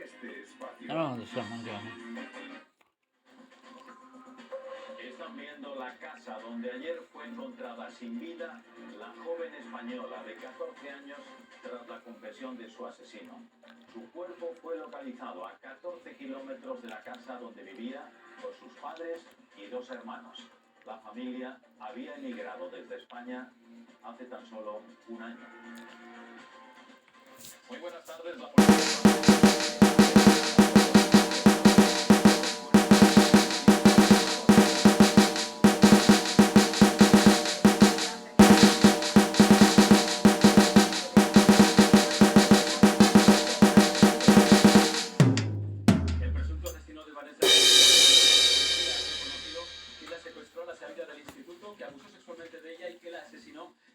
este espacio. No, no. Están viendo la casa donde ayer fue encontrada sin vida la joven española de 14 años tras la confesión de su asesino. Su cuerpo fue localizado a 14 kilómetros de la casa donde vivía con sus padres y 2 hermanos. La familia había emigrado desde España hace tan solo un año. Muy buenas tardes, la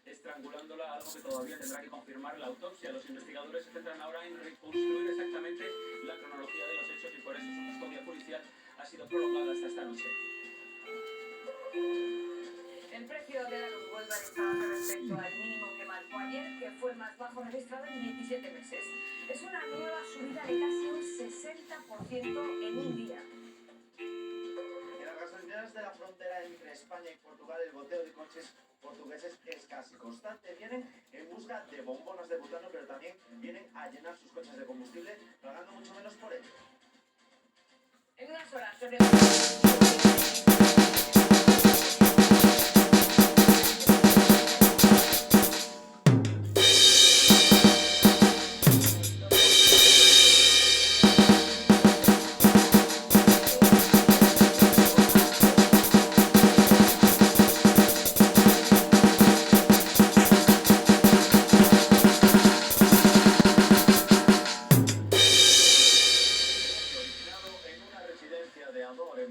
estrangulándola, algo que todavía tendrá que confirmar la autopsia. Los investigadores se centran ahora en reconstruir exactamente la cronología de los hechos y por eso su custodia policial ha sido prolongada hasta esta noche. El precio de la luz vuelve a dispararse respecto al mínimo que marcó ayer, que fue el más bajo registrado en 17 meses. Es una nueva subida de casi un 60% en un día. En las gasolineras de la frontera entre España y Portugal, el goteo de coches portugueses es casi constante. Vienen en busca de bombonas de butano, pero también vienen a llenar sus coches de combustible, pagando mucho menos por ello. En unas horas en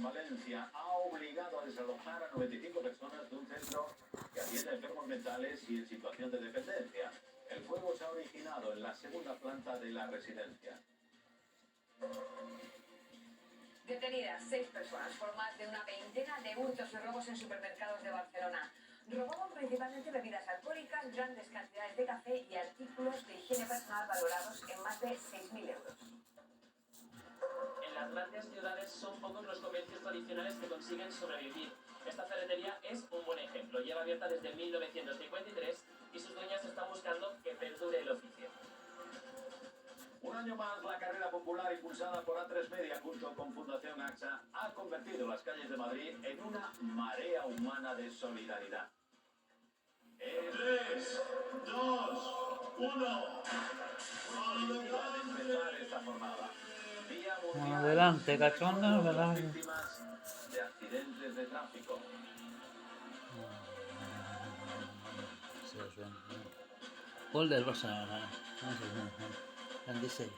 Valencia ha obligado a desalojar a 95 personas de un centro que atiende a enfermos mentales y en situación de dependencia. El fuego se ha originado en la segunda planta de la residencia. Detenidas 6 personas por más de una veintena de hurtos y robos en supermercados de Barcelona. Robaban principalmente bebidas alcohólicas, grandes cantidades de café y artículos de higiene personal valorados en más de 6.000 euros. En las grandes ciudades son pocos los comercios tradicionales que consiguen sobrevivir. Esta ferretería es un buen ejemplo. Lleva abierta desde 1953 y sus dueñas están buscando que perdure el oficio. Un año más, la carrera popular impulsada por A3 Media junto con Fundación AXA ha convertido las calles de Madrid en una marea humana de solidaridad. 3, 2, 1. Empezar esta jornada. Día Mundial Adelante, cachondo, de las adelante. víctimas de accidentes de tráfico. Gol del Barça. 26.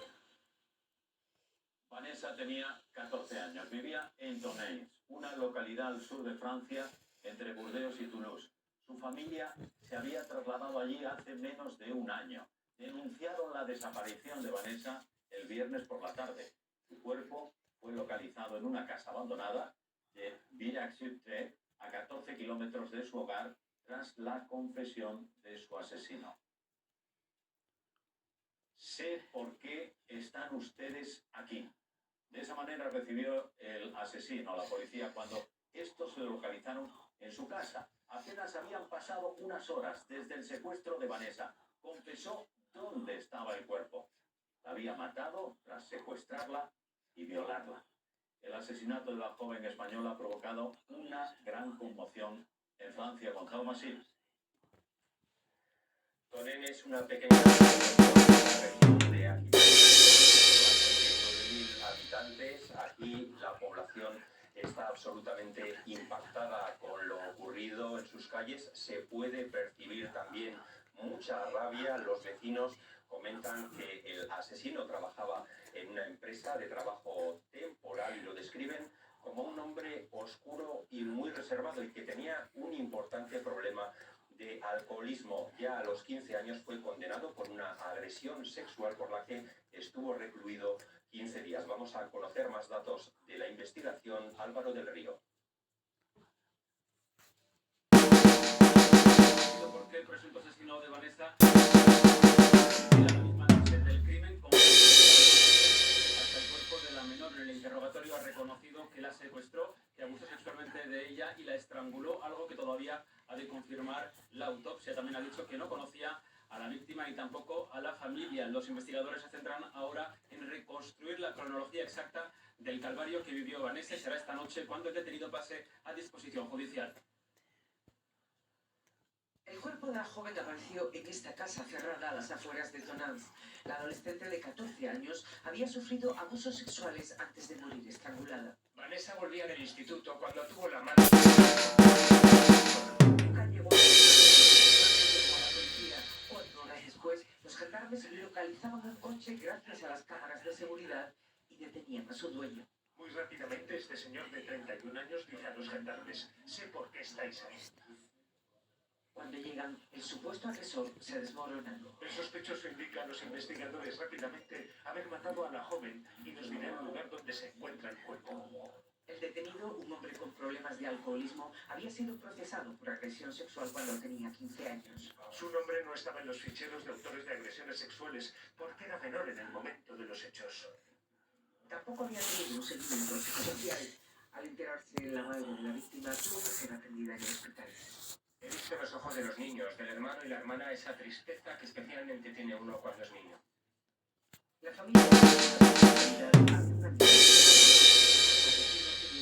Vanessa tenía 14 años. Vivía en Tonneins, una localidad al sur de Francia, entre Burdeos y Toulouse. Su familia se había trasladado allí hace menos de un año. Denunciaron la desaparición de Vanessa el viernes por la tarde. Su cuerpo fue localizado en una casa abandonada de Villach-sur-Trève, a 14 kilómetros de su hogar, tras la confesión de su asesino. Sé por qué están ustedes aquí. De esa manera recibió el asesino a la policía cuando estos se localizaron en su casa. Apenas habían pasado unas horas desde el secuestro de Vanessa. Confesó dónde estaba el cuerpo. La había matado tras secuestrarla y violarla. El asesinato de la joven española ha provocado una gran conmoción en Francia, con Jaume Sil. Tonneins es una pequeña región de Aquitania, más de 9.000 habitantes. Aquí la población está absolutamente impactada con lo ocurrido en sus calles. Se puede percibir también mucha rabia. Los vecinos comentan que el asesino trabajaba en una empresa de trabajo temporal y lo describen como un hombre oscuro y muy reservado y que tenía un importante problema de alcoholismo. Ya a los 15 años fue condenado por una agresión sexual por la que estuvo recluido 15 días. Vamos a conocer más datos de la investigación. Álvaro del Río. ¿Por qué el presunto asesino de Vanessa era la misma noche del crimen? Como hasta menor en el interrogatorio ha reconocido que la secuestró, que abusó sexualmente de ella y la estranguló, algo que todavía ha de confirmar la autopsia. También ha dicho que no conocía a la víctima y tampoco a la familia. Los investigadores se centran ahora en reconstruir la cronología exacta del calvario que vivió Vanessa y será esta noche cuando el detenido pase a disposición judicial. El cuerpo de la joven apareció en esta casa cerrada a las afueras de Tonans. La adolescente de 14 años había sufrido abusos sexuales antes de morir estrangulada. Vanessa volvía del instituto cuando tuvo la mano. Nunca llegó a la policía. 4 horas después, los gendarmes localizaban un coche gracias a las cámaras de seguridad y detenían a su dueño. Muy rápidamente, este señor de 31 años dice a los gendarmes: sé por qué estáis ahí. Cuando llegan, el supuesto agresor se desmorona. El sospechoso indica a los investigadores rápidamente haber matado a la joven y nos dirá el lugar donde se encuentra el cuerpo. El detenido, un hombre con problemas de alcoholismo, había sido procesado por agresión sexual cuando tenía 15 años. Su nombre no estaba en los ficheros de autores de agresiones sexuales porque era menor en el momento de los hechos. Tampoco había tenido un seguimiento psicosocial. Al enterarse la madre de la víctima, tuvo que ser atendida en el hospital. He visto en los ojos de los niños, del hermano y la hermana, esa tristeza que especialmente tiene uno cuando es niño. La familia hace una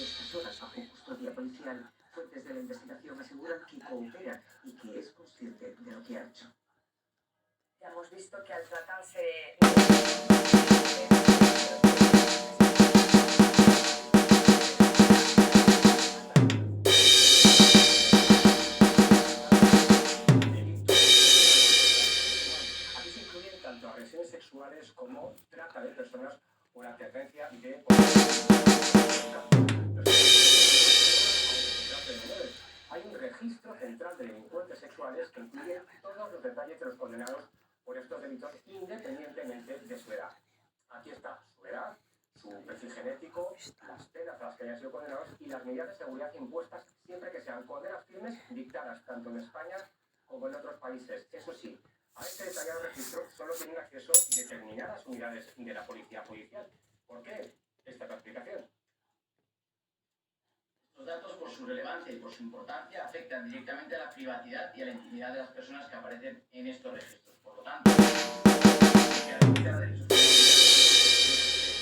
estas horas bajo custodia policial. Fuentes de la investigación aseguran que coopera y que es consciente de lo que ha hecho. Ya hemos visto que al tratarse Aquí se incluyen tanto agresiones sexuales como trata de personas o la presencia de... Hay un registro central de delincuentes sexuales que incluye todos los detalles de los condenados por estos delitos independientemente de su edad. Aquí está su edad, su perfil genético, las penas a las que hayan sido condenados y las medidas de seguridad impuestas siempre que sean condenas firmes dictadas tanto en España como en otros países. Eso sí, a este detallado registro solo tienen acceso determinadas unidades de la policía judicial. ¿Por qué? Esta es la explicación. Los datos, por su relevancia y por su importancia, afectan directamente a la privacidad y a la intimidad de las personas que aparecen en estos registros. Por lo tanto, de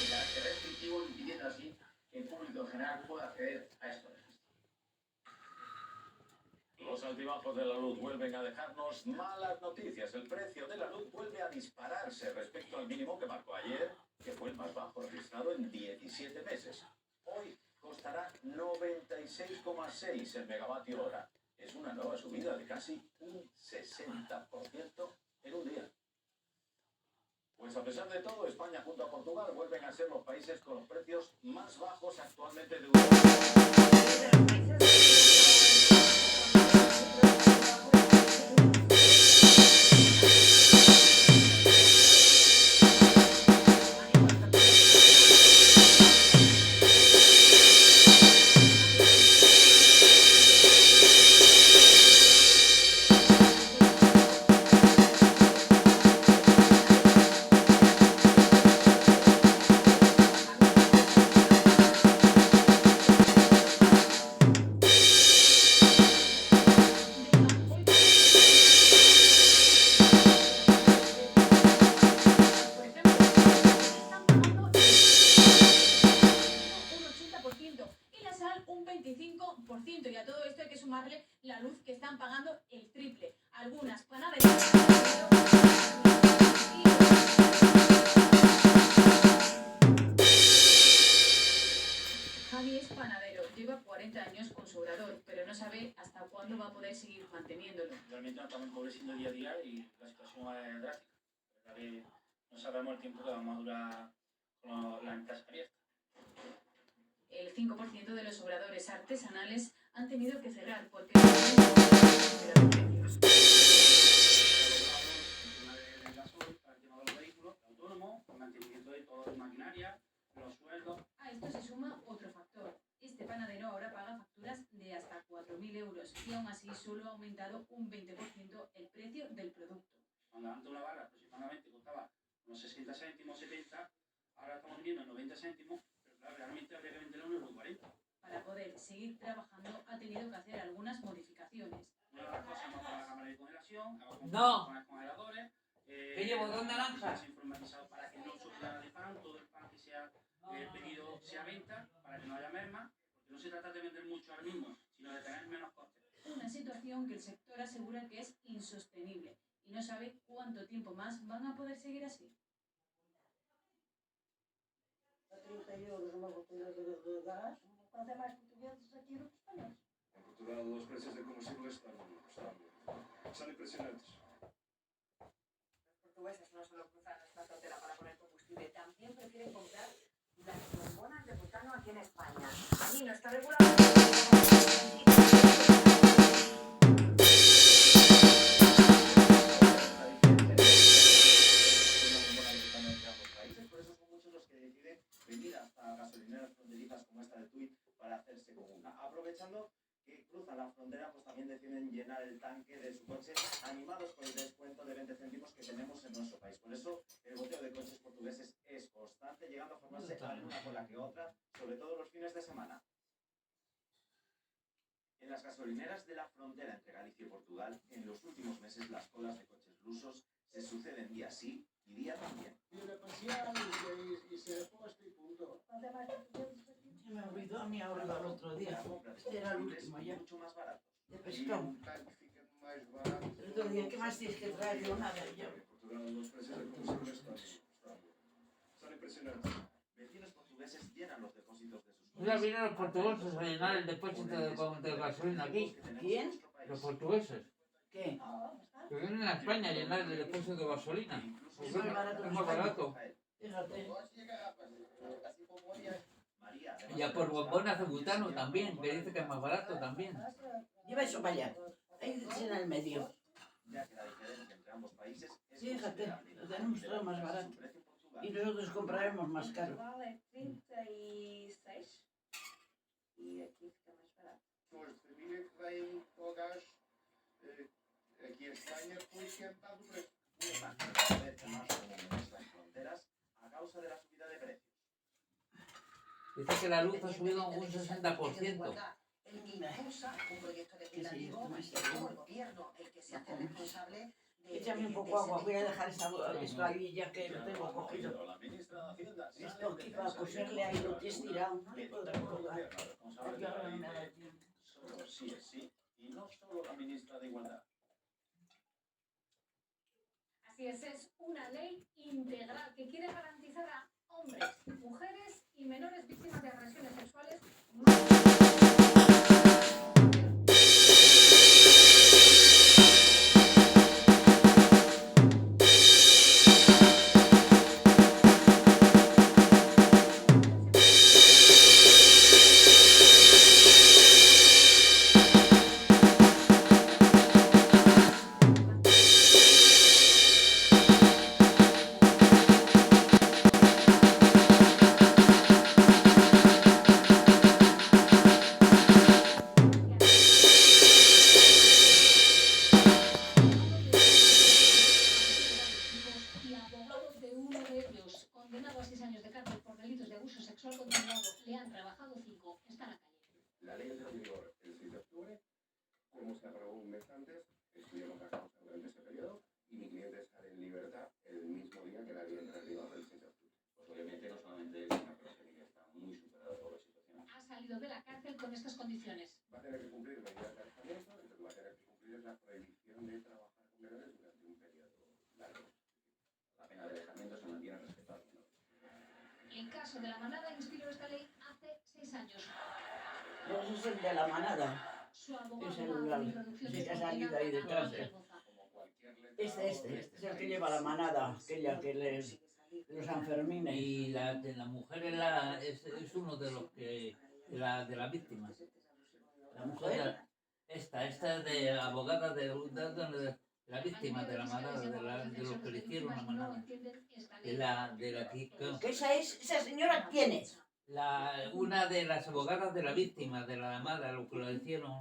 carácter restrictivo, impidiendo así que el público en general pueda acceder a estos registros. Los altibajos de la luz vuelven a dejarnos malas noticias. El precio de la luz vuelve a dispararse respecto al mínimo que marcó ayer, que fue el más bajo registrado en 17 meses. Hoy costará 96,6 el megavatio hora. Es una nueva subida de casi un 60% en un día. Pues a pesar de todo, España junto a Portugal vuelven a ser los países con los precios más bajos actualmente de Europa. Y a todo esto hay que sumarle la luz que están pagando el triple. Algunas panaderías. Javi es panadero, lleva 40 años con su obrador, pero no sabe hasta cuándo va a poder seguir manteniéndolo. Realmente nos estamos empobreciendo día a día y la situación es drástica. No sabemos el tiempo que vamos a durar con las empresas abiertas. El 5% de los obradores artesanales han tenido que cerrar porque a esto se suma otro factor. Este panadero ahora paga facturas de hasta 4.000 euros y aún así solo ha aumentado un 20% el precio del producto. Cuando antes una barra aproximadamente costaba unos 60 céntimos, 70, ahora estamos viendo 90 céntimos, pero Realmente habría que venderlo en 1,40. Para poder seguir trabajando ha tenido que hacer algunas modificaciones. Una de las cosas más para la cámara de congelación, No. con congeladores. ¿Qué llevo? ¿Dos naranjas? Se ha informatizado para que no sufra de pan, todo el pan que sea pedido sea venta, para que no haya merma, porque no se trata de vender mucho ahora mismo, sino de tener menos costes. Una situación que el sector asegura que es insostenible y no sabe cuánto tiempo más van a poder seguir así. A 30 euros uma botella de gás, quanto é mais portugueses aqui do que espanhóis. En Portugal los precios del combustible están impresionantes. Los portugueses no solo cruzan nuestra frontera para poner combustible, también prefieren comprar las bombonas de butano aquí en España. Allí no está regulado. Venir hasta gasolineras fronterizas como esta de Tui para hacerse con una. Aprovechando que cruzan la frontera, pues también deciden llenar el tanque de su coche, animados por el descuento de 20 céntimos que tenemos en nuestro país. Por eso el goteo de coches portugueses es constante, llegando a formarse alguna cola que otra, sobre todo los fines de semana. En las gasolineras de la frontera entre Galicia y Portugal, en los últimos meses las colas de coches lusos se suceden día sí y día también. Viene a pasear y se reposta y punto. Quanto é mais portugueses aqui? Se me olvidó a mí ahora el otro día. Este era el último ya. Mucho más baratos. De pescado. El otro día, ¿qué más tienes que traer? Yo nada, yo. En Portugal los precios del combustible están impresionantes. Vecinos portugueses llenan los depósitos de sus coches. Mira, vienen los portugueses a llenar el depósito de gasolina aquí. ¿Quién? Los portugueses. ¿Qué? Que vienen a España a llenar el depósito de gasolina. Es más barato. Es más barato. Fíjate. Y a por bombonas de butano también, que dice que es más barato también. Lleva eso para allá. Ahí en el medio. Ya que la diferencia entre ambos países es Fíjate, lo tenemos todo más barato. Y nosotros compraremos más caro. Vale 36 y aquí fica más barato. Pessoas de família que vêm ao gás aqui em Espanha porque está do preço. Cada vez más común en nuestras fronteras a causa de la subida de precios. Dice que la luz ha subido un 60%. El que impulsa un proyecto legislativo como el gobierno, el que se hace responsable de... Échame un poco agua, voy a dejar esto ahí ya que lo tengo cogido. La ministra de Hacienda Esto aquí para coserle ahí lo que es tirado. No le puedo colocar. Porque ahora no me da tiempo. solo sí es sí, y no solo la ministra de Igualdad. Así es una ley integral que quiere garantizar a hombres, mujeres y menores víctimas de agresiones sexuales La ley entró en vigor el 6 de octubre, como se aprobó un mes antes, estuvimos la causa durante ese periodo y mi cliente sale en libertad el mismo día que la ley entra en vigor el 6 de octubre. Pues obviamente no solamente es una persona que está muy superada por la situación. ha salido de la cárcel con estas condiciones. Va a tener que cumplir medidas de alejamiento y lo que va a tener que cumplir es la prohibición de trabajar con menores durante un periodo largo. La pena de alejamiento se mantiene respetable. El caso de la manada inspiró esta ley hace 6 años. Ese es el de la manada. Su abogado Es el que ha salido ahí detrás. Este es el que lleva la manada, aquella que los Sanfermines. Y la mujer es uno de los que de la víctima. ¿La mujer? Esta es de abogada de la víctima de la manada, de los que le hicieron la manada. De la que ¿Esa señora quién es? una de las abogadas de la víctima de la manada, lo que lo hicieron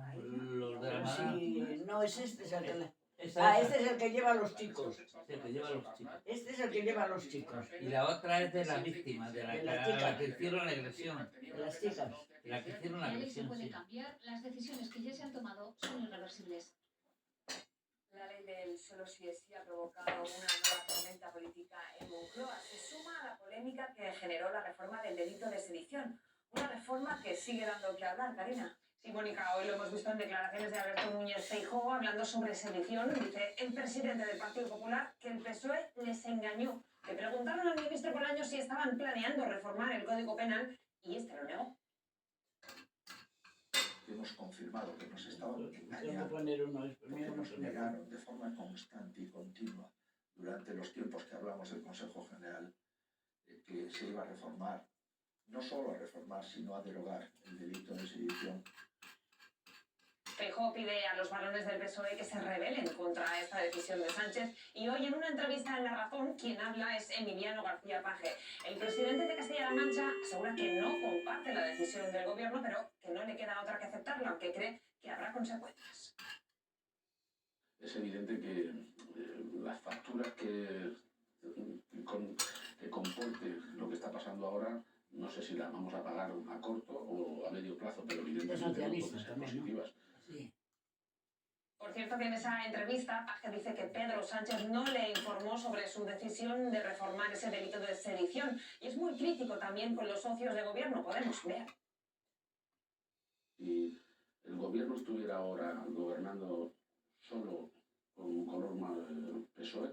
los de la manada. Sí, no es este, es el que Ah, este es el que lleva a los chicos. Sí, que lleva a los chicos. Este es el que lleva a los chicos. Y la otra es de la víctima, de De las la chicas. que hicieron la agresión. De las chicas. De la que hicieron la La ley se agresión, puede sí. cambiar, las decisiones que ya se han tomado son irreversibles. La ley del solo sí es sí ha provocado una nueva tormenta política en Moncloa. Se suma a la polémica que generó la reforma del delito de sedición. Una reforma que sigue dando que hablar, Karina. Sí, Mónica, hoy lo hemos visto en declaraciones de Alberto Núñez Feijóo hablando sobre sedición. Dice el presidente del Partido Popular que el PSOE les engañó. Le preguntaron al ministro Bolaños si estaban planeando reformar el Código Penal y este lo negó. Hemos confirmado que nos estaban Tengo que engañando, poner uno. porque nos negaron de forma constante y continua durante los tiempos que hablamos del Consejo General que se iba a reformar, no solo a reformar, sino a derogar el delito de sedición. Feijóo pide a los varones del PSOE que se rebelen contra esta decisión de Sánchez y hoy en una entrevista en La Razón quien habla es Emiliano García Paje. El presidente de Castilla-La Mancha asegura que no comparte la decisión del gobierno, pero que no le queda otra que aceptarla, aunque cree que habrá consecuencias. Es evidente que las facturas que comporte lo que está pasando ahora, no sé si las vamos a pagar a corto o a medio plazo, pero evidentemente no pueden ser positivas. Sí. Por cierto, que en esa entrevista Paje dice que Pedro Sánchez no le informó sobre su decisión de reformar ese delito de sedición y es muy crítico también con los socios de gobierno. Podemos ver. Si el gobierno estuviera ahora gobernando solo con un color más PSOE,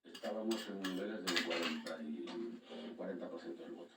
estábamos en niveles del 40% del voto.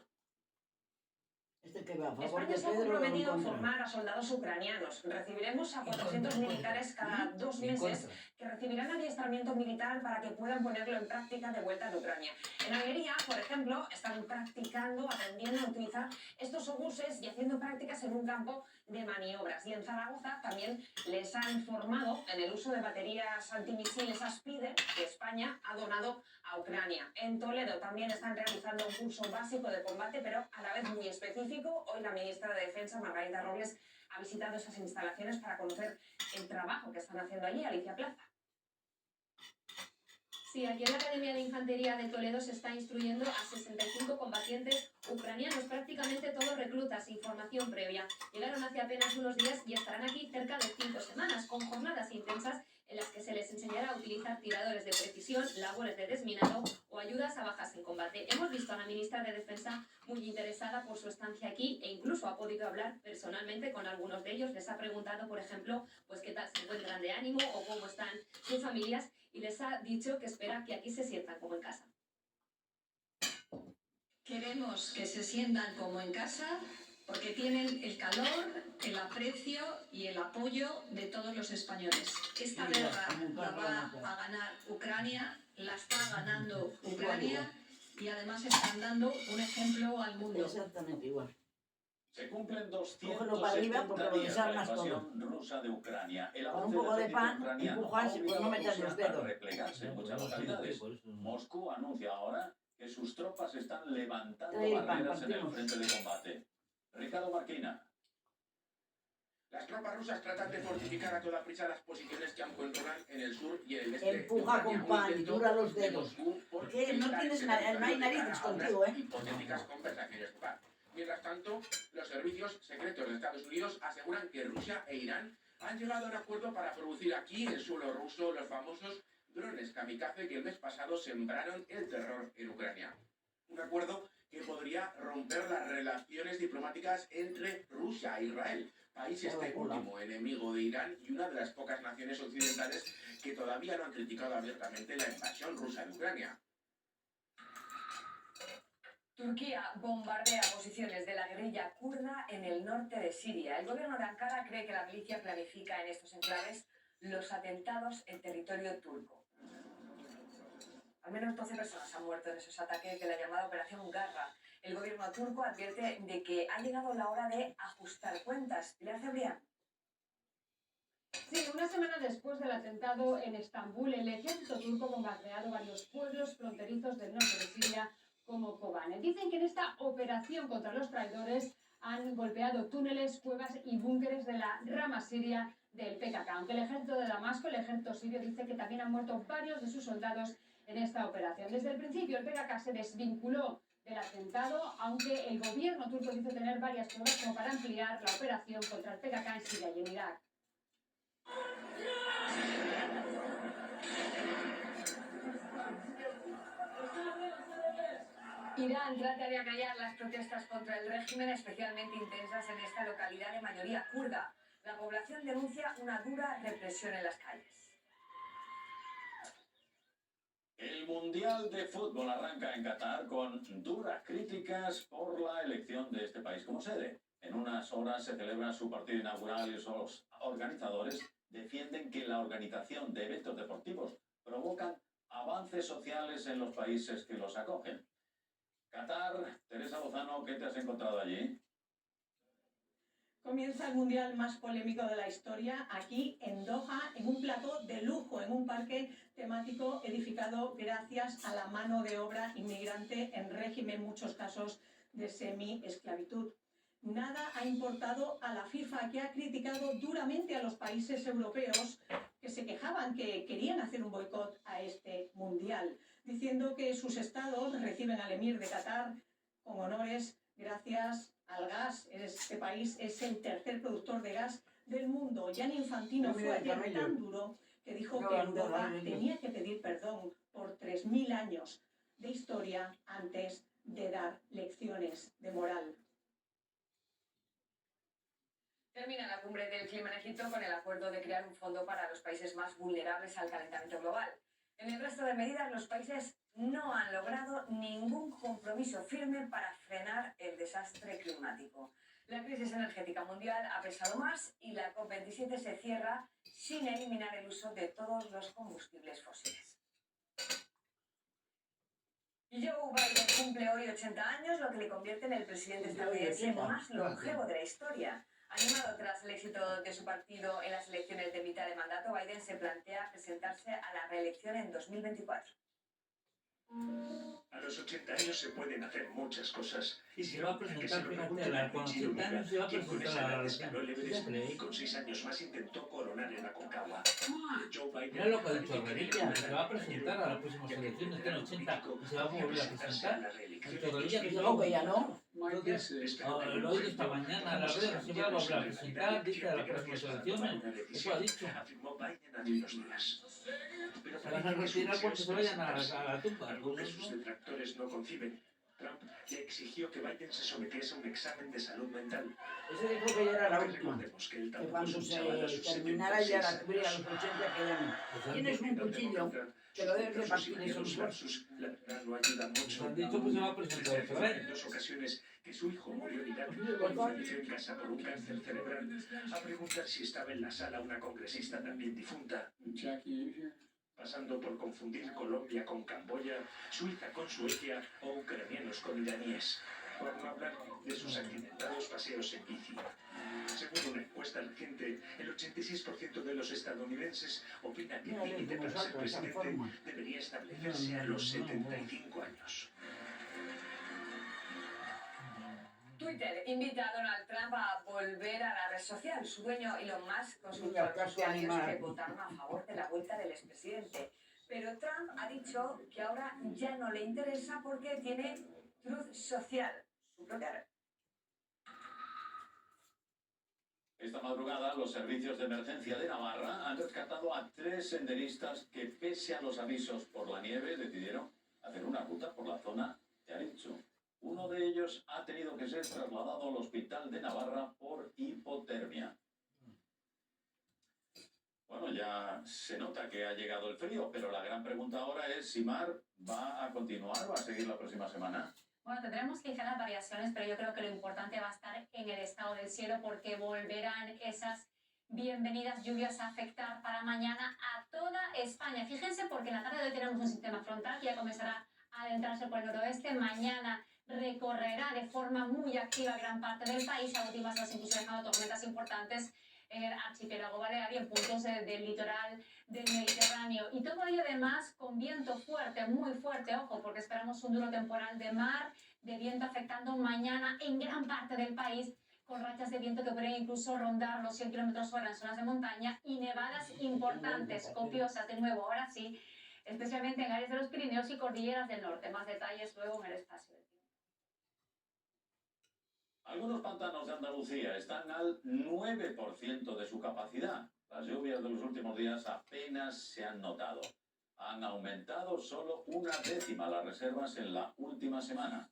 Este que va a favor España de se ha Pedro o en comprometido a contra. formar a soldados ucranianos. Recibiremos a 400 militares cada 2 meses que recibirán adiestramiento militar para que puedan ponerlo en práctica de vuelta de Ucrania. En Almería, por ejemplo, están practicando, aprendiendo a utilizar estos obuses y haciendo prácticas en un campo de maniobras. Y en Zaragoza también les han formado en el uso de baterías antimisiles Aspide que España ha donado a Ucrania. En Toledo también están realizando un curso básico de combate, pero a la vez muy específico. Hoy la ministra de Defensa, Margarita Robles, ha visitado esas instalaciones para conocer el trabajo que están haciendo allí. Alicia Plaza. Sí, aquí en la Academia de Infantería de Toledo se está instruyendo a 65 combatientes ucranianos, prácticamente todos reclutas sin formación previa. Llegaron hace apenas unos días y estarán aquí cerca de 5 semanas, con jornadas intensas en las que se les enseñará a utilizar tiradores de precisión, labores de desminado o ayudas a bajas en combate. Hemos visto a la ministra de Defensa muy interesada por su estancia aquí e incluso ha podido hablar personalmente con algunos de ellos. Les ha preguntado, por ejemplo, pues qué tal se encuentran de ánimo o cómo están sus familias y les ha dicho que espera que aquí se sientan como en casa. Queremos que se sientan como en casa porque tienen el calor, el aprecio y el apoyo de todos los españoles. Esta guerra la va a ganar Ucrania, la está ganando Ucrania y además están dando un ejemplo al mundo. Exactamente igual. Se cumplen Cógelo para arriba 270 porque lo días de la desarmas todo. invasión rusa de Ucrania. El Con un avance poco de ejército pan, ucraniano empujas ha y pues no obligado a metas los Rusia a dedos. replegarse en muchas localidades. Moscú anuncia ahora que sus tropas están levantando Trae el pan, barreras en el partimos. frente de combate. Ricardo Marquina. Las tropas rusas tratan de fortificar a toda prisa las posiciones que aún controlan en el sur y en el este. Empuja con pan y dura los dedos. Que no tienes no hay narices contigo, ¿eh? Hipotéticas conversaciones de paz. Mientras tanto, los servicios secretos de Estados Unidos aseguran que Rusia e Irán han llegado a un acuerdo para producir aquí, en suelo ruso, los famosos drones kamikaze que el mes pasado sembraron el terror en Ucrania. Un acuerdo que podría romper las relaciones diplomáticas entre Rusia e Israel, país este último enemigo de Irán y una de las pocas naciones occidentales que todavía no han criticado abiertamente la invasión rusa de Ucrania. Turquía bombardea posiciones de la guerrilla kurda en el norte de Siria. El gobierno de Ankara cree que la milicia planifica en estos enclaves los atentados en territorio turco. Al menos 12 personas han muerto en esos ataques de la llamada Operación Garra. El gobierno turco advierte de que ha llegado la hora de ajustar cuentas. Pilar Cebrián. Sí, una semana después del atentado en Estambul, el ejército turco ha bombardeado varios pueblos fronterizos del norte de Siria, como Kobane. Dicen que en esta operación contra los traidores han golpeado túneles, cuevas y búnkeres de la rama siria del PKK. Aunque el ejército de Damasco, el ejército sirio, dice que también han muerto varios de sus soldados en esta operación. Desde el principio el PKK se desvinculó del atentado, aunque el gobierno turco dice tener varias pruebas como para ampliar la operación contra el PKK en Siria y en Irak. Irán trata de acallar las protestas contra el régimen, especialmente intensas en esta localidad de mayoría kurda. La población denuncia una dura represión en las calles. El Mundial de Fútbol arranca en Qatar con duras críticas por la elección de este país como sede. En unas horas se celebra su partido inaugural y los organizadores defienden que la organización de eventos deportivos provocan avances sociales en los países que los acogen. Qatar, Teresa Lozano, ¿qué te has encontrado allí? Comienza el mundial más polémico de la historia aquí en Doha, en un plató de lujo, en un parque temático edificado gracias a la mano de obra inmigrante en régimen, en muchos casos, de semi-esclavitud. Nada ha importado a la FIFA, que ha criticado duramente a los países europeos que se quejaban, que querían hacer un boicot a este mundial, diciendo que sus estados reciben al emir de Qatar con honores gracias al gas. Este país es el tercer productor de gas del mundo. Gianni Infantino fue ayer tan duro que dijo que Europa tenía que pedir perdón por 3000 años de historia antes de dar lecciones de moral. Termina la cumbre del clima en Egipto con el acuerdo de crear un fondo para los países más vulnerables al calentamiento global. En el resto de medidas, los países no han logrado ningún compromiso firme para frenar el desastre climático. La crisis energética mundial ha pesado más y la COP27 se cierra sin eliminar el uso de todos los combustibles fósiles. Joe Biden cumple hoy 80 años, lo que le convierte en el presidente estadounidense más longevo de la historia. Animado tras el éxito de su partido en las elecciones de mitad de mandato, Biden se plantea presentarse a la reelección en 2024. A los 80 años se pueden hacer muchas cosas. Y se va a presentar, fíjate, con 80 años se va a presentar a la elección. Y con 6 años más intentó coronar el Aconcagua. Mira lo que ha dicho Revilla, se va a presentar a las próximas elecciones, tiene 80 y se va a volver a presentar. Ha dicho Revilla que que ya no. Entonces, lo he oído esta mañana en las redes, se va a volver a presentar, dice a las próximas elecciones. Eso ha dicho. Se van a retirar cuando se vayan a la tumba. Sus detractores no conciben. Trump le exigió que Biden se sometiese a un examen de salud mental. Ese dijo que ya era la última. Que cuando se terminara ya la cubría a los 80 que ya no. Tienes un cuchillo, te lo debes repartir eso mejor. La verdad no ayuda mucho. Han dicho que se va a presentar otra vez. En 2 ocasiones que su hijo murió en Irak cuando falleció en casa por un cáncer cerebral, a preguntar si estaba en la sala una congresista también difunta. Pasando por confundir Colombia con Camboya, Suiza con Suecia o ucranianos con iraníes, por no hablar de sus accidentados paseos en bici. Según una encuesta reciente, el 86% de los estadounidenses opina que el límite para ser presidente debería establecerse a los 75 años. Twitter invita a Donald Trump a volver a la red social. Su dueño Elon Musk consultó a los usuarios que votaron a favor de la vuelta del expresidente. Pero Trump ha dicho que ahora ya no le interesa porque tiene Truth Social, su propia red. Esta madrugada, los servicios de emergencia de Navarra han rescatado a 3 senderistas que, pese a los avisos por la nieve, decidieron hacer una ruta por la zona de Aritxu. Uno de ellos ha tenido que ser trasladado al hospital de Navarra por hipotermia. Bueno, ya se nota que ha llegado el frío, pero la gran pregunta ahora es si Mar va a continuar, va a seguir la próxima semana. Bueno, tendremos ligeras variaciones, pero yo creo que lo importante va a estar en el estado del cielo porque volverán esas bienvenidas lluvias a afectar para mañana a toda España. Fíjense porque en la tarde de hoy tenemos un sistema frontal que ya comenzará a adentrarse por el noroeste. Mañana recorrerá de forma muy activa gran parte del país. A últimas horas incluso dejando tormentas importantes en el archipiélago balear y en puntos del litoral del Mediterráneo. Y todo ello además con viento fuerte, muy fuerte, ojo, porque esperamos un duro temporal de mar, de viento afectando mañana en gran parte del país, con rachas de viento que pueden incluso rondar los 100 km/h en zonas de montaña y nevadas importantes, copiosas, de nuevo, ahora sí, especialmente en áreas de los Pirineos y cordilleras del norte. Más detalles luego en el espacio del tiempo. Algunos pantanos de Andalucía están al 9% de su capacidad. Las lluvias de los últimos días apenas se han notado. Han aumentado solo 1/10 las reservas en la última semana.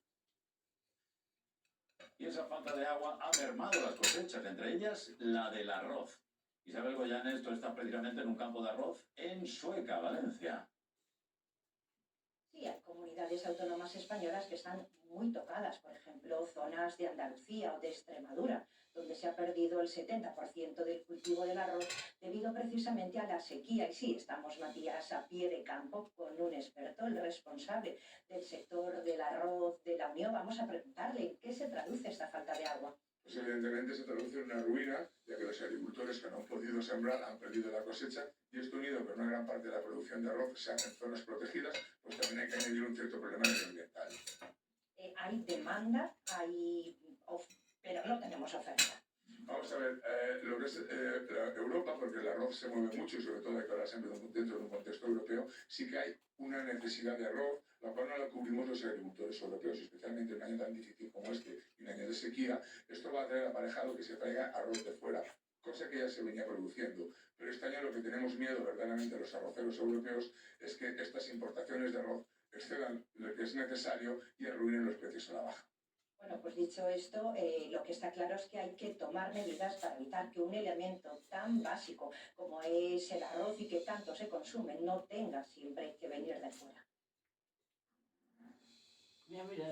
Y esa falta de agua ha mermado las cosechas, entre ellas la del arroz. Isabel Goyanes, esto está precisamente en un campo de arroz en Sueca, Valencia. Sí, hay comunidades autónomas españolas que están muy tocadas, por ejemplo, zonas de Andalucía o de Extremadura, donde se ha perdido el 70% del cultivo del arroz debido precisamente a la sequía. Y sí, estamos, Matías, a pie de campo con un experto, el responsable del sector del arroz de la Unión. Vamos a preguntarle en qué se traduce esta falta de agua. Pues evidentemente se traduce en una ruina, ya que los agricultores que no han podido sembrar han perdido la cosecha, y esto unido con una gran parte de la producción de arroz se hace en zonas protegidas, pues también hay que añadir un cierto problema medioambiental. Hay demanda, pero no tenemos oferta. Vamos a ver, lo que es Europa, porque el arroz se mueve mucho y sobre todo hay que hablar siempre dentro de un contexto europeo, sí que hay una necesidad de arroz, la cual no la cubrimos los agricultores europeos, especialmente en un año tan difícil como este y un año de sequía. Esto va a traer aparejado que se traiga arroz de fuera, cosa que ya se venía produciendo. Pero este año lo que tenemos miedo verdaderamente los arroceros europeos es que estas importaciones de arroz excedan lo que es necesario y arruinen los precios a la baja. Bueno, pues dicho esto, lo que está claro es que hay que tomar medidas para evitar que un elemento tan básico como es el arroz y que tanto se consume no tenga siempre que venir de fuera.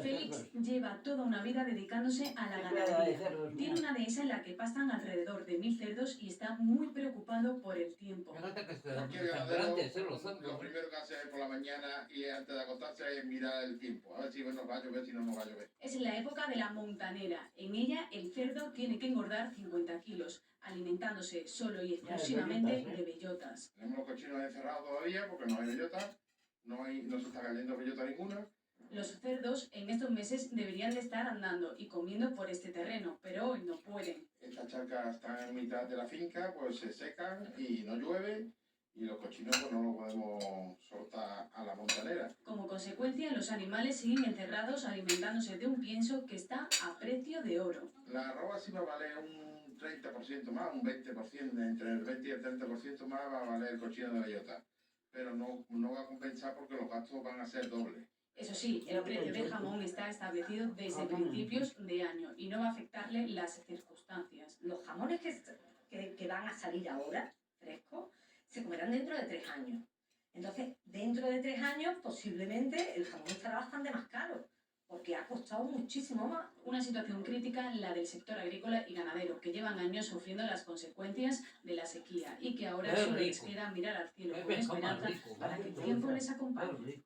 Félix lleva toda una vida dedicándose a la ganadería. Tiene una dehesa en la que pastan alrededor de 1000 cerdos y está muy preocupado por el tiempo. Cualquier ganadero, lo primero que hace por la mañana y antes de acostarse es mirar el tiempo, a ver si nos va a llover, si no nos va a llover. Es la época de la montanera. En ella el cerdo tiene que engordar 50 kilos, alimentándose solo y exclusivamente de bellotas. Tenemos los cochinos encerrados todavía porque no hay bellotas, no se está cayendo bellota ninguna. Los cerdos en estos meses deberían de estar andando y comiendo por este terreno, pero hoy no pueden. Estas charcas están en mitad de la finca, pues se secan y no llueve, y los cochinos pues no los podemos soltar a la montanera. Como consecuencia, los animales siguen encerrados alimentándose de un pienso que está a precio de oro. La arroba sí va a valer un 30% más, un 20%, entre el 20 y el 30% más va a valer el cochino de bellota, pero no va a compensar porque los gastos van a ser dobles. Eso sí, el precio del jamón está establecido desde principios de año y no va a afectarle las circunstancias. Los jamones que van a salir ahora, frescos, se comerán dentro de 3 años. Entonces, dentro de 3 años, posiblemente el jamón estará bastante más caro, porque ha costado muchísimo más. Una situación crítica la del sector agrícola y ganadero, que llevan años sufriendo las consecuencias de la sequía y que ahora solo les queda mirar al cielo con esperanza para que el tiempo les acompañe.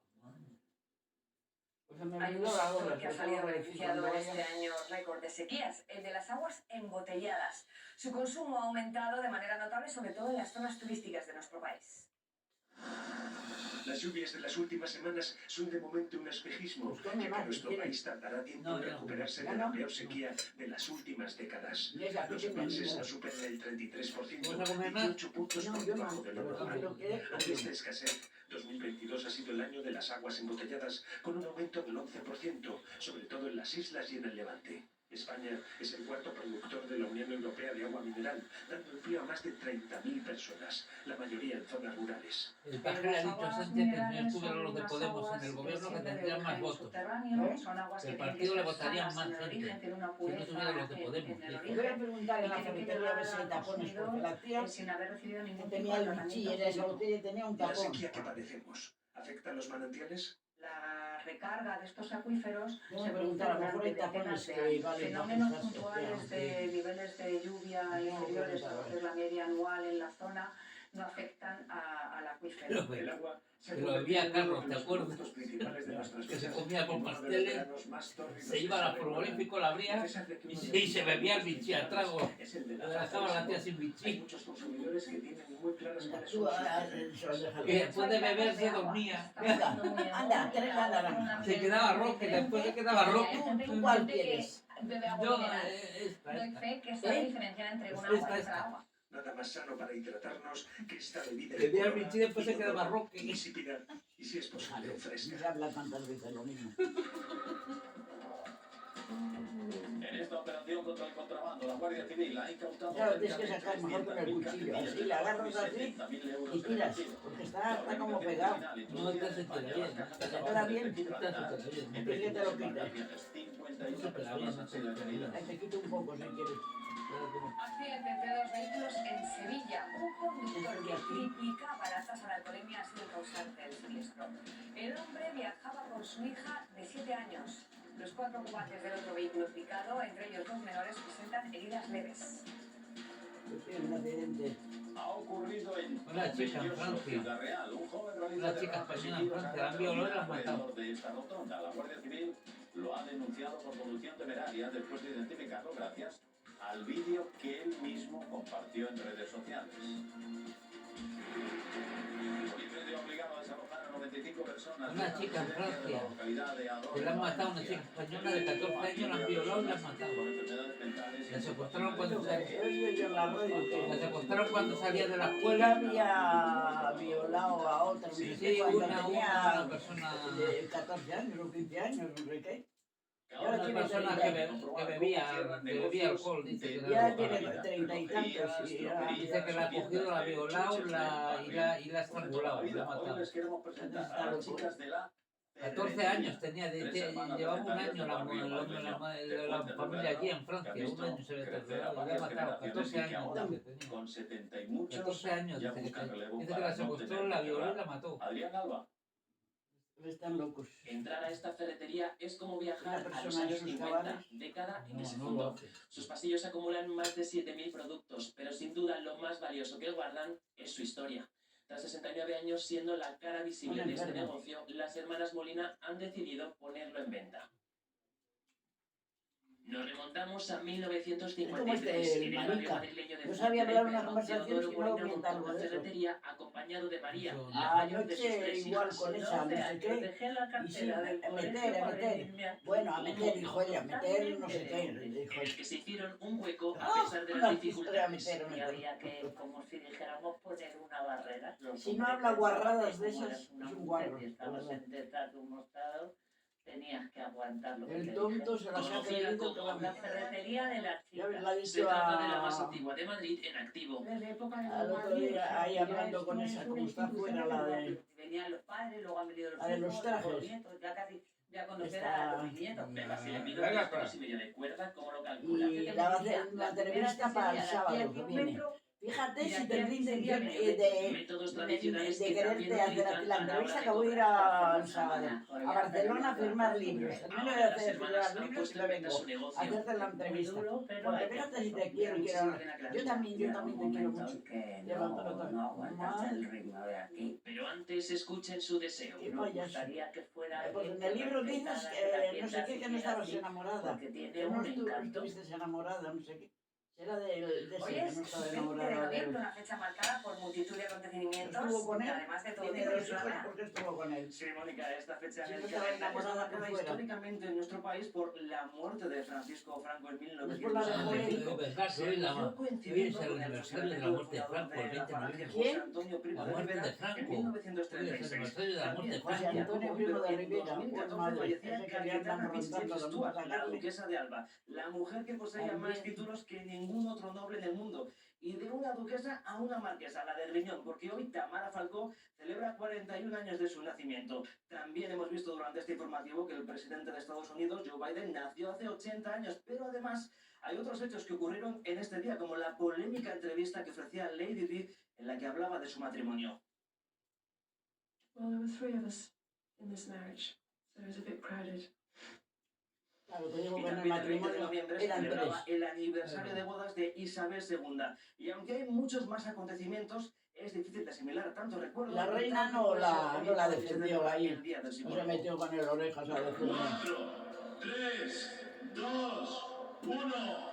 Hay un sector que ha salido beneficiado en este año récord de sequías, el de las aguas embotelladas. Su consumo ha aumentado de manera notable, sobre todo en las zonas turísticas de nuestro país. Las lluvias de las últimas semanas son de momento un espejismo, ya que nuestro país tardará tiempo en recuperarse de la peor sequía de las últimas décadas. Los embalses no superan el 33%, 18 puntos por debajo de lo normal. Ante esta escasez, 2022 ha sido el año de las aguas embotelladas, con un aumento del 11%, sobre todo en las islas y en el Levante. España es el cuarto productor de la Unión Europea de agua mineral, dando empleo a más de 30.000 personas, la mayoría en zonas rurales. El padre le ha dicho a Sánchez que no estuvieron los de Podemos en el gobierno que tendrían más votos. Que el partido le votaría más gente si no estuvieran los de Podemos. Voy a preguntar en la cafetería a ver si hay tapones, porque la tía tenía el bichí, era esa botella y tenía un La tapón. sequía que padecemos, ¿afecta a los manantiales? La recarga de estos acuíferos Voy se a preguntar, a lo mejor hay produce tapones durante que decenas de valen años. más Fenómenos cosas, puntuales de niveles de lluvia inferiores a lo que es la media anual en la zona no afectan al acuífero. El agua Se lo bebía Carlos, ¿te acuerdas? Que se comía con pasteles, se iba a la frigorífico, la abría y se bebía el bichí a trago. Le dejaba la tía sin bichí. Hay muchos consumidores que tienen muy claras cuáles Tú, son Y después de beber se dormía. Anda, 3 naranjas. Se quedaba rojo y después se quedaba rojo. ¿Tú cuál quieres? bebe agua mineral. Doy fe que sabe diferenciar entre una agua y otra agua. Nada más sano para hidratarnos que esta bebida Bebía el bichí y después se queda marrón. insípida y, si es posible, fresca. Se habla tantas veces lo mismo. En esta operación contra el contrabando, la Guardia Civil ha incautado Claro, tienes que sacar mejor con el cuchillo. Así le agarras así y tiras. Porque está como pegado. No te hace tirar bien. Se queda bien. No te hace tirar bien. ¿Quieres que te lo quite? 51 personas han sido detenidas. Ahí te quito un poco si quieres. Accidente entre dos vehículos en Sevilla. Un conductor que triplicaba la tasa de alcoholemia ha sido el causante del siniestro. El hombre viajaba con su hija de 7 años. Los 4 ocupantes del otro vehículo picado, entre ellos 2 menores, presentan heridas leves. Un accidente. Ha ocurrido en Una chica en Francia. Ciudad Real. Un joven realiza Una chica española en Francia. La han violado y la han matado. alrededor de esta rotonda. La Guardia Civil lo ha denunciado por conducción temeraria después de identificarlo gracias al vídeo que él mismo compartió en redes sociales. El policía obligado a desalojar a 95 personas. Una chica en Francia. La localidad de Adorno. Que la han matado, una chica española de 14 años, la han violado y la han matado. Por enfermedades mentales. La secuestraron cuando La secuestraron cuando salía de la Él escuela. había violado a otra, no sé Sí, cuando una tenía persona. de 14 años o 15 años, no sé qué. Una persona que bebía alcohol, dice que Ya era tiene loca. 30 y tantos. Dice que la ha cogido, la ha violado y la ha estrangulado, la ha matado. Les queremos presentar a las chicas de la 14 años tenía, llevaba un año la familia allí en Francia, un año se le trasladó y la ha matado, 14 años tenía. Con 70 y muchos 14 años, ya dice buscan relevo que para la no secuestró, tener la que violó y llorar. la mató. Adrián Alba. Están locos. Entrar a esta ferretería es como viajar Una a los persona en años sus 50, cabales. década en ese No lo fondo. hace. Sus pasillos acumulan más de 7.000 productos, pero sin duda lo más valioso que guardan es su historia. Tras 69 años siendo la cara visible de este negocio, las hermanas Molina han decidido ponerlo en venta. Nos remontamos a 1953 en el barrio madrileño de No sabía Fuente hablar del una Perro. conversación Teodoro si no Molina orienta montó algo una de eso. ferretería acompañado de María, la mayor de sus Anoche 3 igual hijas. con esa, no sé qué. Y sí, a meter. Bueno, a meter, dijo ella, meter no sé qué. Dijo En el que se hicieron un hueco a ¡Ah! pesar de Una las historia a dificultades. meter, Y había que, como si dijéramos, poner una barrera. Si no habla guarradas de esas, es un guarro. Estabas detrás de un mostrador, tenías que aguantar lo que El te tonto dijeran. se las ha Conocida creído que como va la ferretería de las Ya ves, chicas. la he Se dicho trata de la más a... antigua de Madrid en activo. Desde época de al otro día, ahí hablando con esa, como está fuera la de... Venían los padres, luego han venido los La de los hijos, trajes. los nietos, ya casi, ya conocer Esta- a los nietos. Venga, si le pido Venga, 3 kilos y medio de cuerda, ¿cómo lo Y calculas? la va a hacer una entrevista para el sábado que viene. Fíjate si te intención Métodos de tradicionales que también quererte hacer utilizan la a la hora entrevista de que voy a ir cobrar al sábado a Barcelona a firmar libros. También le voy a hacer firmar libros y me vengo a hacerte la entrevista. Porque fíjate si te quiero, Yo también te quiero mucho. No aguantas el ritmo de aquí. Pero antes escuchen su deseo. Y Nos pues ya gustaría que fuera Pues alguien en el que libro respetara dices la que no sé tienda qué, que no siguiera estabas así, enamorada. porque tiene Que no un encanto. estuviste enamorada, no sé qué. Será de ese Hoy que es no estaba 20 de enamorada de noviembre, él. una fecha marcada por multitud de acontecimientos, Estuvo con que él, además de todo tiene tipo, 2 es hijos, una ¿por qué estuvo con él? Sí, Mónica, esta fecha Si en no el estaba calendario está enamorada por marcada fuera. históricamente en nuestro país por la muerte de Francisco Franco en Es por la de 1975. Es verdad que hoy es el aniversario de la muerte de Franco, el 20 de noviembre. José Antonio Primo La de muerte Rivera de Franco. en Hoy es el 1936. aniversario de la muerte de También José Franco. Antonio poco, Primo pero de en Rivera, 2014 pues madre, fallecía ese que le Cayetana andan rondando Fitzgerald la Stuart, muerte la a duquesa de Alba, la mujer que poseía más También. títulos que ningún otro noble en el mundo. Y de una duquesa a una marquesa, la de Griñón, porque hoy Tamara Falcó celebra 41 años de su nacimiento. También hemos visto durante este informativo que el presidente de Estados Unidos, Joe Biden, nació hace 80 años, pero además hay otros hechos que ocurrieron en este día, como la polémica entrevista que ofrecía Lady Di en la que hablaba de su matrimonio. Well, there were 3 of us in this marriage, so it was a bit crowded. Claro, te digo Y que en el también el 20 de matrimonio noviembre se eran celebraba 3. el aniversario de bodas de Isabel II. Y aunque hay muchos más acontecimientos, es difícil de asimilar tantos recuerdos. La reina no la defendió ahí. No se metió con el orejas a decirle. 4, 3, 2, 1.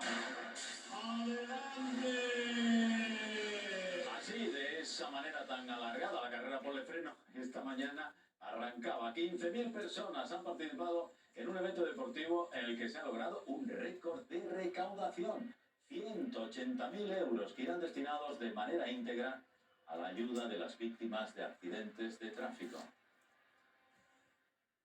¡Adelante! Así, de esa manera tan alargada, la carrera por el freno esta mañana arrancaba. 15.000 personas han participado en un evento deportivo en el que se ha logrado un récord de recaudación. 180.000 euros que irán destinados de manera íntegra a la ayuda de las víctimas de accidentes de tráfico.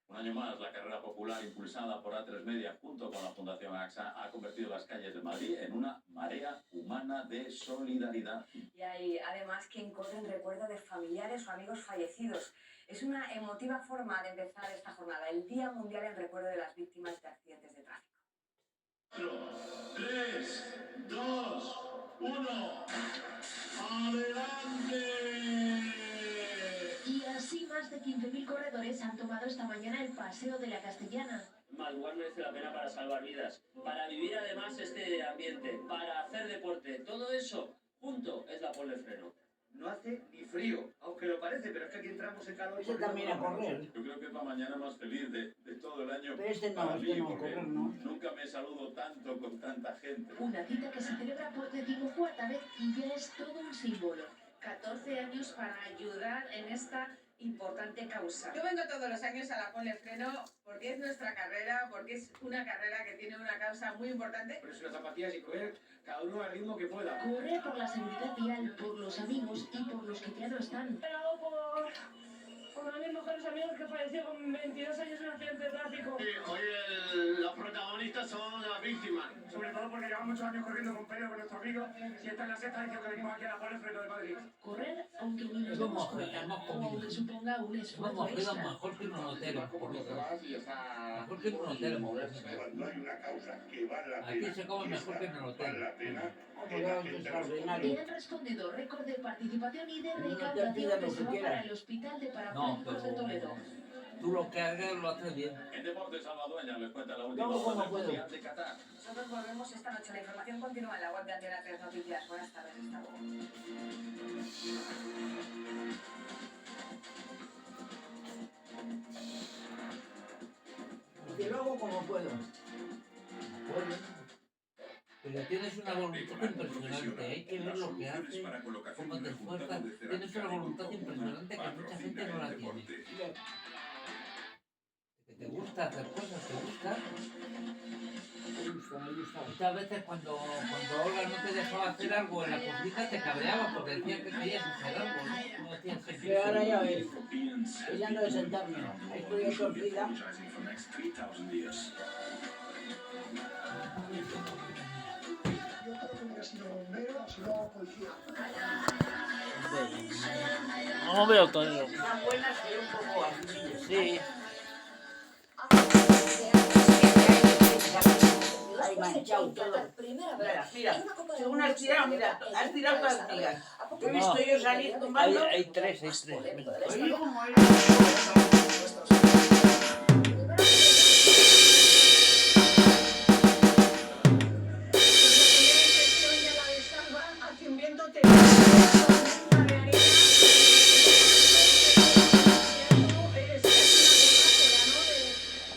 Un año más, la carrera popular impulsada por A3 Media junto con la Fundación AXA ha convertido las calles de Madrid en una marea humana de solidaridad. Y hay además quien corre en recuerdo de familiares o amigos fallecidos. Es una emotiva forma de empezar esta jornada, el Día Mundial en recuerdo de las víctimas de accidentes de tráfico. 3, 2, 1, ¡adelante! Y así más de 15.000 corredores han tomado esta mañana el paseo de la Castellana. Madrugar merece la pena para salvar vidas, para vivir además este ambiente, para hacer deporte. Todo eso junto es la Ponle Freno. No hace ni frío, aunque lo parece, pero es que aquí entramos en calor. Ese también a correr. Yo creo que es la mañana más feliz de todo el año. Pero este no, para mí, porque correr no. nunca me saludo tanto con tanta gente. Una cita que se celebra por 14ª vez y ya es todo un símbolo. 14 años para ayudar en esta importante causa. Yo vengo todos los años a la Ponle Freno porque es nuestra carrera, porque es una carrera que tiene una causa muy importante. Pero es una zapatilla sin correr, cada uno al ritmo que pueda. Corre por la seguridad vial, por los amigos y por los que ya no están. Pero por uno de mis mejores amigos que falleció con 22 años en un accidente de tráfico. Sí, hoy los protagonistas son las víctimas. Sobre todo porque llevamos muchos años corriendo con Pedro, con nuestro amigo, y esta es la sexta edición que venimos aquí a la Ponle Freno de Madrid. Correr aunque ni nos demos cuenta, o aunque suponga un esfuerzo extra. Mejor que un hotel. Mejor que un hotel. Cuando hay una causa que vale la pena. Aquí se come mejor que en el hotel. Y han respondido récord de participación y de recaudación que se va para el Hospital de Parapléjicos de Toledo. Tú lo que hagas lo haces bien. En Deportes Salvadoreña les cuenta la última ¿Cómo hora del puedo? Mundial de Qatar. Nosotros volvemos esta noche. La información continúa en la web de Antena 3 Noticias. Buenas tardes, hasta luego. Y luego como puedo. Pero tienes una voluntad impresionante, hay que ver lo que haces, cómo te esfuerzas, tienes una voluntad impresionante que mucha gente no la tiene. Que te gusta hacer cosas, te gusta. Muchas veces cuando Olga no te dejaba hacer algo en la cocina te cabreaba porque decía que querías hacer algo, ¿no? No decías que Pero ahora ya ves, ella no de sentarme, estoy torcida. No veo todo. Están buenas pero un poco así. Sí. Ahí manchado todo. Mira, según has tirado, mira, has tirado todas las migas. He visto yo salir tumbando. Hay tres. Oye, ¿cómo era? Hace un viento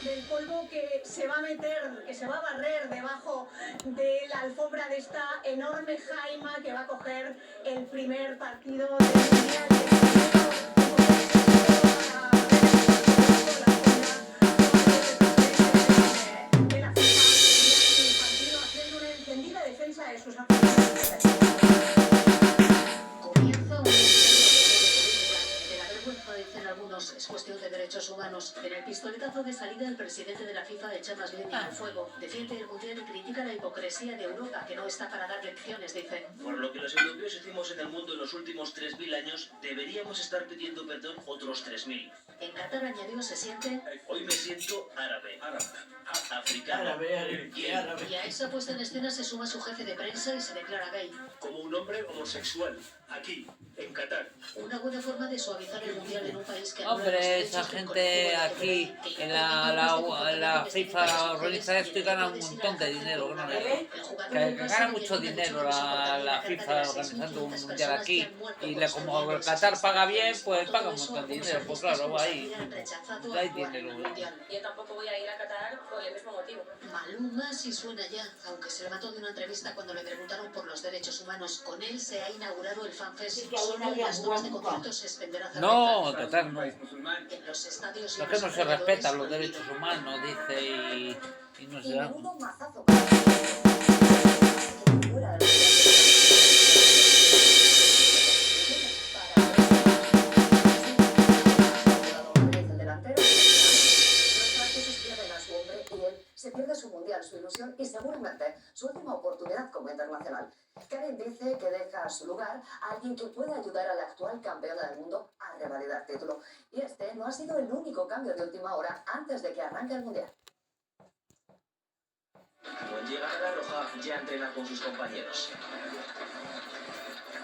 del polvo que se va a meter, que se va a barrer debajo de la alfombra de esta enorme jaima que va a coger el primer partido del Mundial de la FIFA, haciendo una encendida defensa de sus aficionados. Dicen algunos, es cuestión de derechos humanos. En el pistoletazo de salida, el presidente de la FIFA echa más leña al fuego. Defiende el mundial y critica la hipocresía de Europa, que no está para dar lecciones, dicen. Por lo que los europeos hicimos en el mundo en los últimos 3.000 años, deberíamos estar pidiendo perdón otros 3.000. En Qatar, añadió, se siente... Hoy me siento árabe, africano, Y a esa puesta en escena se suma su jefe de prensa y se declara gay. como un hombre homosexual, aquí, en Qatar. Una buena forma de suavizar el mundial en un país que... Hombre, esa gente aquí en la FIFA organiza esto y gana un montón de dinero, ¿no? Que gana mucho dinero la FIFA organizando un mundial aquí y como el Qatar paga bien, pues paga un montón de dinero, pues claro, ahí hay dinero. Yo tampoco voy a ir a Qatar, pues por el mismo motivo. Maluma sí suena ya, aunque se levantó de una entrevista cuando le preguntaron por los derechos humanos. Con él se ha inaugurado el FanFest. Solo en las zonas de conciertos se expenderá cerveza. No, total, no. En los estadios Lo que no se respetan los derechos humanos, dice, y no se da. Menudo mazazo. Se pierde su mundial, su ilusión y seguramente su última oportunidad como internacional. Karim dice que deja su lugar a alguien que pueda ayudar a la actual campeona del mundo a revalidar título. Y este no ha sido el único cambio de última hora antes de que arranque el mundial. Al llegar a la Roja ya entrena con sus compañeros.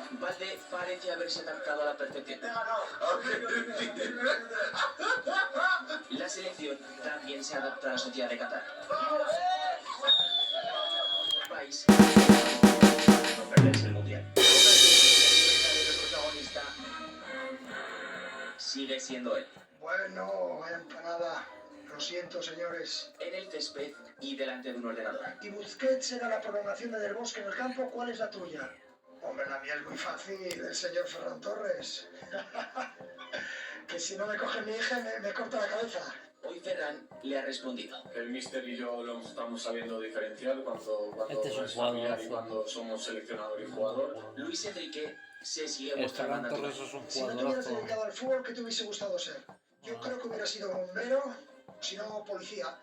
Valde parece haberse adaptado a la perfección. La selección también se adapta a la sociedad de Qatar. País no perderse el mundial. El protagonista sigue siendo él. Bueno, vaya empanada. Lo siento, señores. En el césped y delante de un ordenador. Y Busquets era la prolongación de Del Bosque en el campo. ¿Cuál es la tuya? Hombre, la mía es muy fácil, el señor Ferran Torres. Que si no me coge mi hija, me corta la cabeza. Hoy Ferran le ha respondido. El míster y yo lo estamos sabiendo diferenciar cuando Este es un es familiar jugador, y cuando somos seleccionador y jugador. Luis Enrique se sigue Ferran mostrando Torres natural. es un Si no te hubieras jugadorazo. dedicado al fútbol, ¿qué te hubiese gustado ser? Yo creo que hubiera sido bombero, si no policía.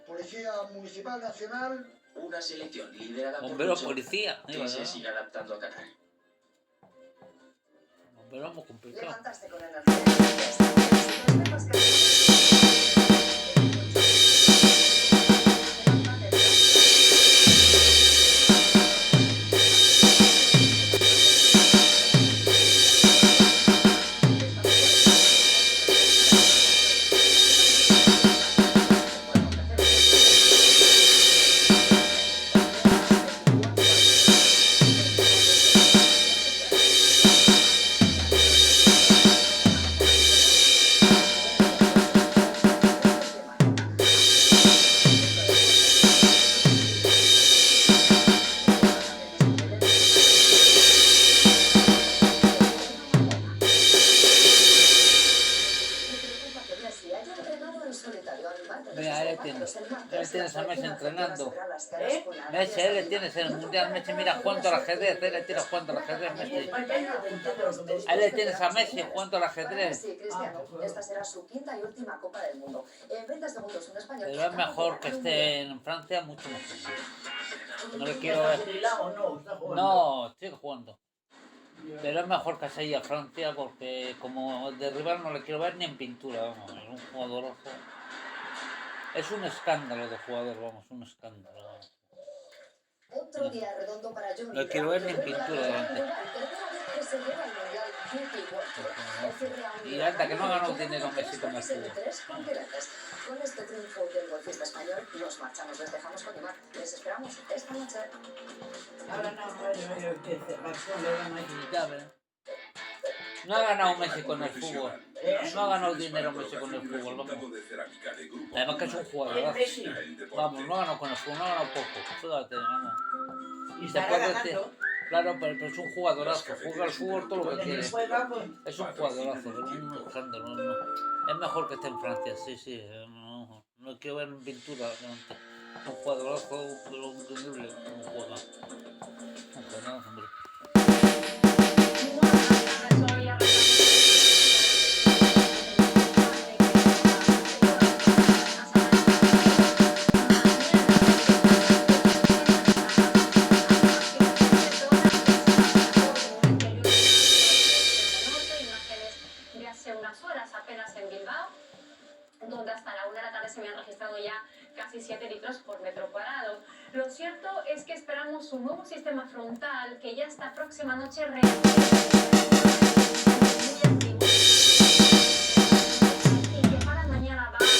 Policía municipal, nacional. Una selección liderada por Bombero Lucho, policía. que se sigue adaptando a Qatar. Bombero es muy complicado. Levantarse con energía. Mira, él tienes a Messi entrenando. Messi, él le tienes en el mundial. Messi, mira jugando al ajedrez. Él le tienes jugando al ajedrez, Messi. Ahí le tienes a Messi jugando al ajedrez. Sí, Cristiano. Esta será su quinta y última Copa del Mundo. En 20 segundos, un español. Pero es mejor que esté en Francia, mucho mejor. No le quiero ver. No, sigue jugando. Pero es mejor que se haya a Francia porque como de rival no le quiero ver ni en pintura, vamos, es un jugador. Es un escándalo de jugador, vamos, un escándalo. Otro día redondo para Johnny. No quiero ver ni en pintura delante. Y anda, que no ha ganado dinero Messi con el fútbol. Con este triunfo del golfista español nos marchamos, les dejamos con Imar. Les esperamos esta noche. Ahora no ha ganado Messi con el fútbol. No ha ganado dinero Messi con el fútbol, vamos. Además que es un jugador. Vamos, no ha ganado con el fútbol, no ha ganado poco. Fíjate, vamos. Y se puede decir. Claro, pero es un jugadorazo. Juega al fútbol todo lo que quiere. Es un jugadorazo, pero un escándalo. No. Es mejor que esté en Francia, sí. No quiero ver en pintura. Un jugadorazo, pero increíble. Como juega. Un jugadorazo, hombre. donde hasta la 1 de la tarde se habían registrado ya casi 7 litros por metro cuadrado. Lo cierto es que esperamos un nuevo sistema frontal que ya esta próxima noche y que para mañana va a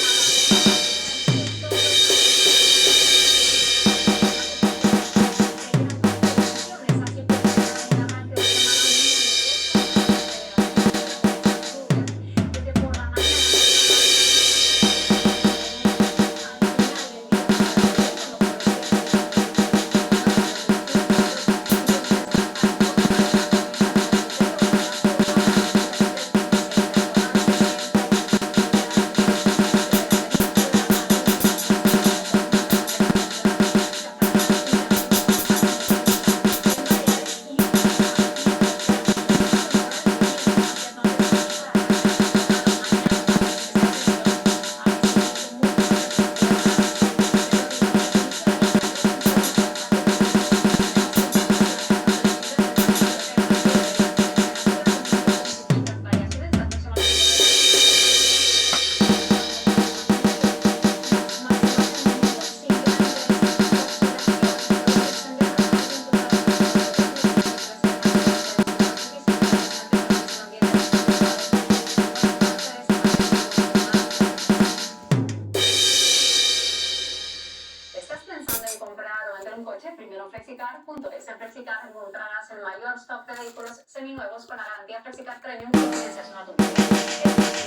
intoxicar premium, que es una tontería.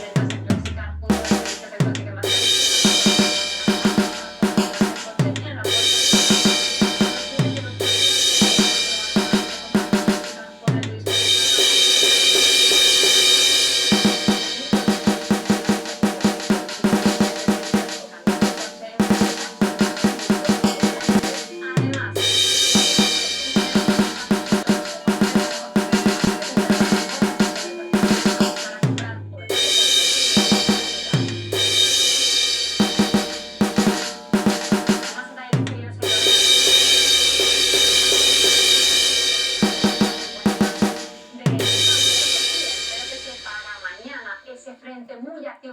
Letras intoxicar junto a los servicios del coche que más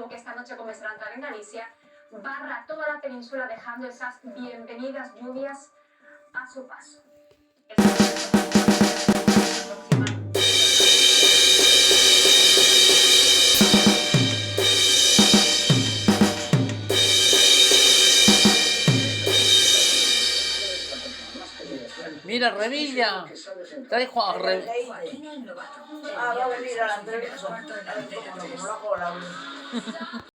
que esta noche comenzará a entrar en Galicia, barra toda la península dejando esas bienvenidas lluvias a su paso. Mira, Revilla. Trae Juan Revilla. Ah, va a venir a la entrevista. A ver cómo lo hago, Laura.